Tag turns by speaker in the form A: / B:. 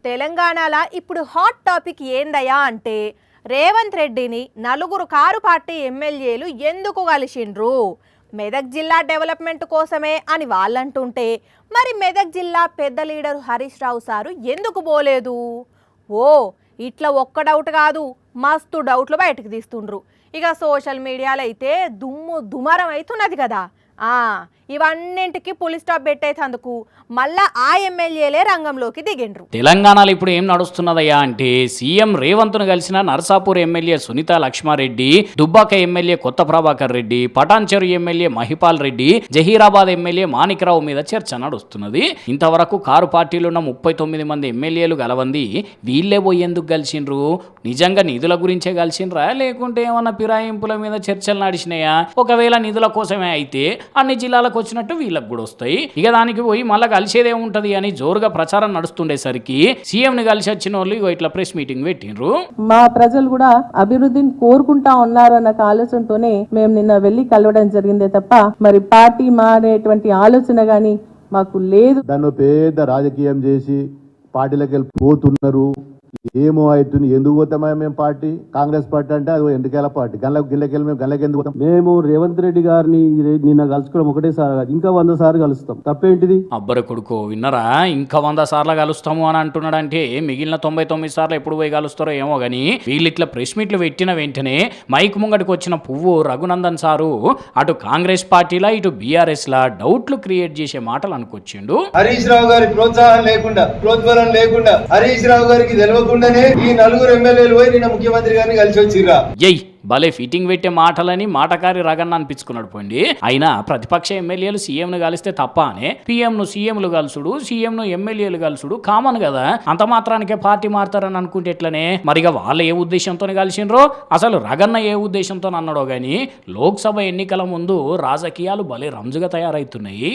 A: తెలంగాణలో ఇప్పుడు hot topic ఏందయ్యా అంటే రేవంత్ రెడ్డిని నలుగురు కారు పార్టీ ఎమ్మెల్యేలు ఎందుకు కలిసిండ్రు? మెదక్ జిల్లా డెవలప్మెంట్ కోసమే అని వాళ్ళంటుంటే మరి మెదక్ జిల్లా పెద్ద లీడరు హరీష్ రావు సారు ఎందుకు పోలేదు? ఓ ఇట్లా ఒక్క డౌట్ కాదు, మస్తు డౌట్లు బయటకు తీస్తుండ్రు. ఇక సోషల్ మీడియాలో అయితే దుమారం అవుతున్నది కదా. ఇవన్నింటికి పులి స్టాప్ పెట్టేందుకు మళ్ళా ఆ ఎమ్మెల్యేలే రంగంలోకి దిగిండ్రు.
B: తెలంగాణలో ఇప్పుడు ఏం నడుస్తున్నదయ్యా అంటే సీఎం రేవంత్ను కలిసిన నర్సాపూర్ ఎమ్మెల్యే సునీత లక్ష్మారెడ్డి, దుబ్బాక ఎమ్మెల్యే కొత్త ప్రభాకర్ రెడ్డి, పటాన్చెరు ఎమ్మెల్యే మహిపాల్ రెడ్డి, జహీరాబాద్ ఎమ్మెల్యే మాణిక్రావు మీద చర్చ నడుస్తున్నది. ఇంతవరకు కారు పార్టీలున్న 39 మంది ఎమ్మెల్యేలు గలవంది వీళ్ళే పోయి ఎందుకు కలిసిండ్రు? నిజంగా నిధుల గురించే కలిసిండ్రా లేకుంటే ఏమన్నా ఫిరాయింపుల మీద చర్చలు నడిచినాయా? ఒకవేళ నిధుల కోసమే అయితే అన్ని జిల్లాలకు వచ్చినట్టు వీళ్ళకి కూడా వస్తాయి. ఇక దానికి పోయి మళ్ళీ కలిసేదే ఉంటది అని జోరుగా ప్రచారం నడుస్తుండేసరికి సీఎం ని కలిసి వచ్చిన వాళ్ళు ఇట్లా ప్రెస్ మీటింగ్ పెట్టిండ్రు.
C: మా ప్రజలు కూడా అభివృద్ధిని కోరుకుంటా ఉన్నారు అన్న ఆలోచనతోనే మేము నిన్న వెళ్ళి కలవడం జరిగిందే తప్ప మరి పార్టీ మారేటువంటి ఆలోచన గాని మాకు లేదు.
D: దాన్ని పెద్ద రాజకీయం చేసి పార్టీలకు వెళ్ళి పోతున్నారు. ఏమో అవుతుంది, ఎందుకు పోతామా మేము పార్టీ? కాంగ్రెస్ పార్టీ అంటే అది ఎండుకేల పార్టీ. గిల్లకెళ్ళి మేము గల్లకి ఎందుకు పోతాం?
E: మేము రేవంత్ రెడ్డి గారిని నిన్న కలుసుకోవడం ఒకటేసారి కాదు, ఇంకా 100 సార్లు కలుస్తాం. తప్పేంటిది?
B: అబ్బరు కొడుకో విన్నరా, ఇంకా 100 సార్లు కలుస్తాము అని అంటున్నాడంటే మిగిలిన 99 సార్లు ఎప్పుడు పోయి కలుస్తారో ఏమో గానీ వీళ్ళు ఇట్లా ప్రెస్ మీట్లు పెట్టిన వెంటనే మైక్ ముంగడికి వచ్చిన పువ్వు రఘునందన్ సారు అటు కాంగ్రెస్ పార్టీలా ఇటు బీఆర్ఎస్ లా డౌట్లు క్రియేట్ చేసే మాటలు అనుకొచ్చిండు.
F: హరీష్ రావు గారి ప్రోత్సాహం లేకుండా, ప్రోద్బలం లేకుండా, హరీష్ రావు గారికి తెలియకుండానే ఈ నలుగురు ఎమ్మెల్యేలు పోయి నిన్న ముఖ్యమంత్రి గారిని కలిసి వచ్చిర్రా.
B: భలే ఫిట్టింగ్ పెట్టే మాటలని మాటకారి రగన్న అనిపించుకున్నాడు పోండి. అయినా ప్రతిపక్ష ఎమ్మెల్యేలు సీఎంను కలిస్తే తప్ప అనే పీఎంను సీఎంలు కలుసుడు, సీఎంను ఎమ్మెల్యేలు కలుసుడు కామన్ కదా. అంత మాత్రానికే పార్టీ మారుతారని అనుకుంటే ఎట్లనే? మరిగా వాళ్ళు ఏ ఉద్దేశంతో కలిసిండ్రో, అసలు రగన్న ఏ ఉద్దేశంతో అన్నాడో గానీ లోక్సభ ఎన్నికల ముందు రాజకీయాలు భలే రంజుగా తయారవుతున్నాయి.